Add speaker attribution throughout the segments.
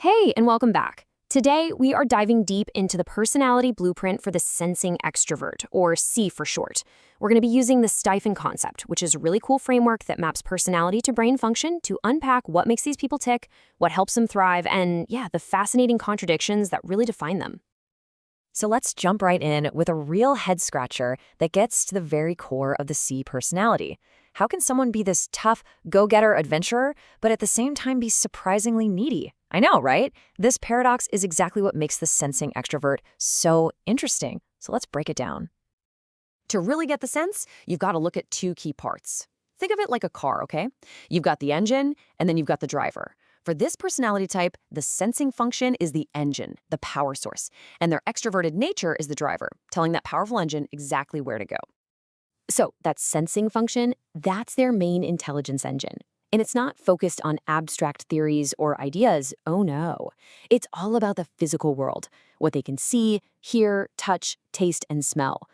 Speaker 1: Hey, and welcome back. Today, we are diving deep into the personality blueprint for the Sensing Extrovert, or C for short. We're going to be using the STIFIn concept, which is a really cool framework that maps personality to brain function to unpack what makes these people tick, what helps them thrive, and the fascinating contradictions that really define them.
Speaker 2: So let's jump right in with a real head scratcher that gets to the very core of the C personality. How can someone be this tough, go-getter adventurer, but at the same time be surprisingly needy? I know, right? This paradox is exactly what makes the sensing extrovert so interesting. So let's break it down.
Speaker 3: To really get the sense, you've got to look at two key parts. Think of it like a car, okay? You've got the engine, and then you've got the driver. For this personality type, the sensing function is the engine, the power source, and their extroverted nature is the driver, telling that powerful engine exactly where to go.
Speaker 1: So, that sensing function, that's their main intelligence engine. And it's not focused on abstract theories or ideas, oh no. It's all about the physical world, what they can see, hear, touch, taste, and smell.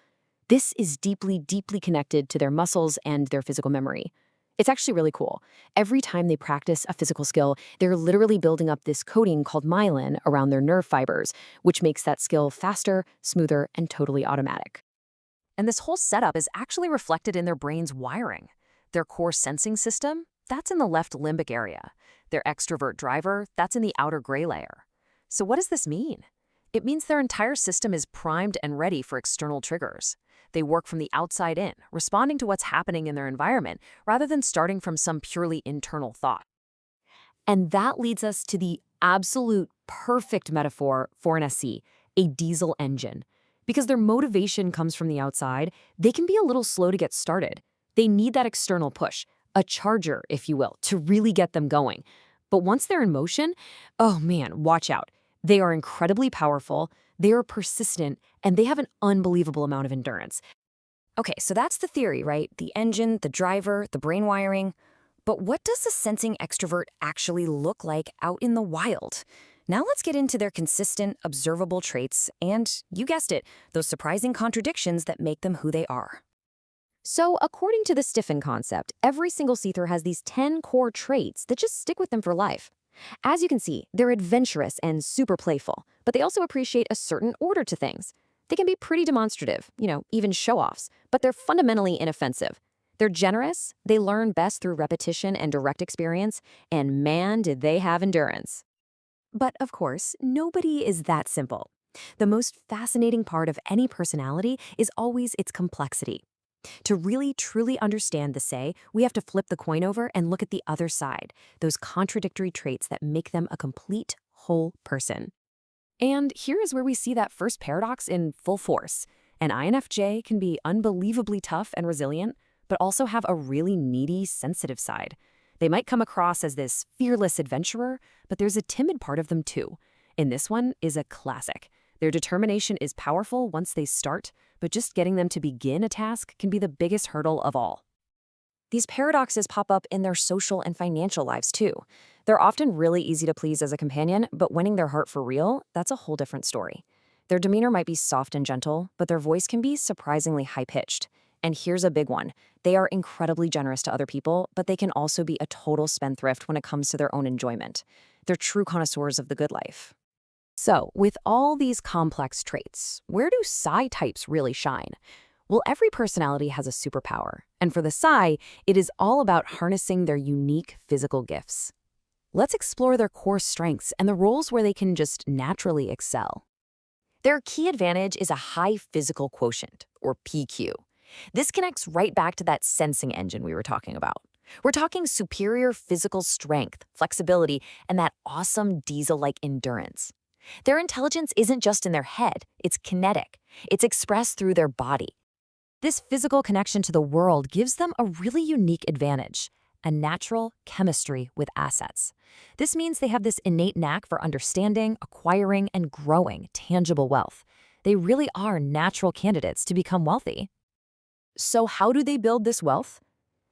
Speaker 1: This is deeply, deeply connected to their muscles and their physical memory. It's actually really cool. Every time they practice a physical skill, they're literally building up this coating called myelin around their nerve fibers, which makes that skill faster, smoother, and totally automatic.
Speaker 3: And this whole setup is actually reflected in their brain's wiring. Their core sensing system, that's in the left limbic area. Their extrovert driver, that's in the outer gray layer. So what does this mean? It means their entire system is primed and ready for external triggers. They work from the outside in, responding to what's happening in their environment, rather than starting from some purely internal thought.
Speaker 1: And that leads us to the absolute perfect metaphor for an SE, a diesel engine. Because their motivation comes from the outside, they can be a little slow to get started. They need that external push, a charger, if you will, to really get them going. But once they're in motion, oh man, watch out. They are incredibly powerful, they are persistent, and they have an unbelievable amount of endurance.
Speaker 2: Okay, so that's the theory, right? The engine, the driver, the brain wiring. But what does the sensing extrovert actually look like out in the wild? Now let's get into their consistent, observable traits and, you guessed it, those surprising contradictions that make them who they are.
Speaker 1: So, according to the STIFIn concept, every single seeker has these 10 core traits that just stick with them for life. As you can see, they're adventurous and super playful, but they also appreciate a certain order to things. They can be pretty demonstrative, even show-offs, but they're fundamentally inoffensive. They're generous, they learn best through repetition and direct experience, and man, did they have endurance. But of course, nobody is that simple. The most fascinating part of any personality is always its complexity. To really, truly understand the say, we have to flip the coin over and look at the other side, those contradictory traits that make them a complete, whole person. And here is where we see that first paradox in full force. An INFJ can be unbelievably tough and resilient, but also have a really needy, sensitive side. They might come across as this fearless adventurer, but there's a timid part of them too. And this one is a classic. Their determination is powerful once they start, but just getting them to begin a task can be the biggest hurdle of all.
Speaker 2: These paradoxes pop up in their social and financial lives too. They're often really easy to please as a companion, but winning their heart for real, that's a whole different story. Their demeanor might be soft and gentle, but their voice can be surprisingly high-pitched. And here's a big one. They are incredibly generous to other people, but they can also be a total spendthrift when it comes to their own enjoyment. They're true connoisseurs of the good life.
Speaker 1: So, with all these complex traits, where do psi types really shine? Well, every personality has a superpower, and for the psi, it is all about harnessing their unique physical gifts. Let's explore their core strengths and the roles where they can just naturally excel.
Speaker 2: Their key advantage is a high physical quotient, or PQ. This connects right back to that sensing engine we were talking about. We're talking superior physical strength, flexibility, and that awesome diesel-like endurance. Their intelligence isn't just in their head, it's kinetic. It's expressed through their body. This physical connection to the world gives them a really unique advantage, a natural chemistry with assets. This means they have this innate knack for understanding, acquiring, and growing tangible wealth. They really are natural candidates to become wealthy.
Speaker 1: So how do they build this wealth?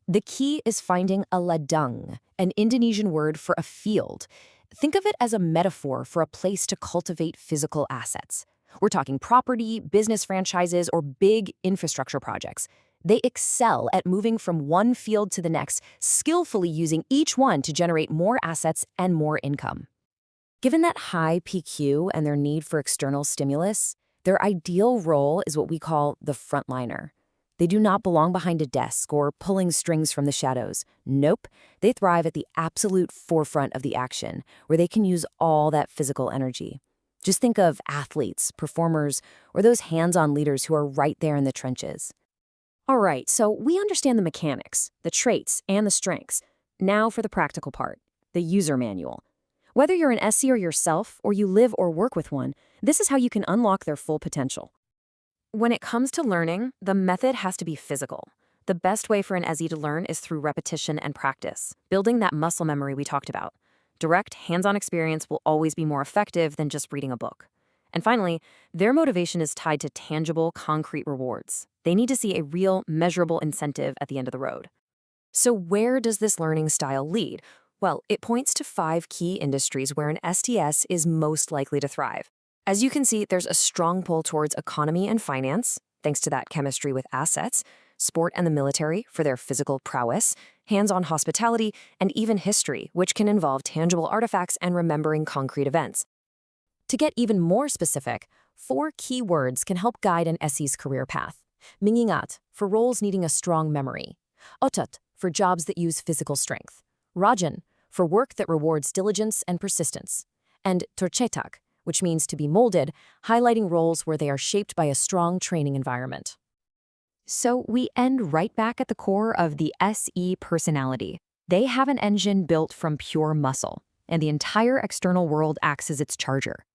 Speaker 1: The key is finding a ladang, an Indonesian word for a field. Think of it as a metaphor for a place to cultivate physical assets. We're talking property, business franchises, or big infrastructure projects. They excel at moving from one field to the next, skillfully using each one to generate more assets and more income. Given that high PQ and their need for external stimulus, their ideal role is what we call the frontliner. They do not belong behind a desk or pulling strings from the shadows. Nope, they thrive at the absolute forefront of the action, where they can use all that physical energy. Just think of athletes, performers, or those hands-on leaders who are right there in the trenches. All right, so we understand the mechanics, the traits, and the strengths. Now for the practical part, the user manual. Whether you're an SE or yourself, or you live or work with one, this is how you can unlock their full potential.
Speaker 2: When it comes to learning, the method has to be physical. The best way for an SE to learn is through repetition and practice, building that muscle memory we talked about. Direct, hands-on experience will always be more effective than just reading a book. And finally, their motivation is tied to tangible, concrete rewards. They need to see a real, measurable incentive at the end of the road. So where does this learning style lead? Well, it points to 5 key industries where an STS is most likely to thrive. As you can see, there's a strong pull towards economy and finance, thanks to that chemistry with assets, sport and the military for their physical prowess, hands-on hospitality, and even history, which can involve tangible artifacts and remembering concrete events. To get even more specific, 4 key words can help guide an SE's career path. Mingingat, for roles needing a strong memory. Otot, for jobs that use physical strength. Rajan, for work that rewards diligence and persistence. And Torchetak, which means to be molded, highlighting roles where they are shaped by a strong training environment. So we end right back at the core of the SE personality. They have an engine built from pure muscle, and the entire external world acts as its charger.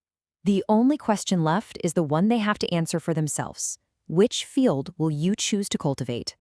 Speaker 2: The only question left is the one they have to answer for themselves. Which field will you choose to cultivate?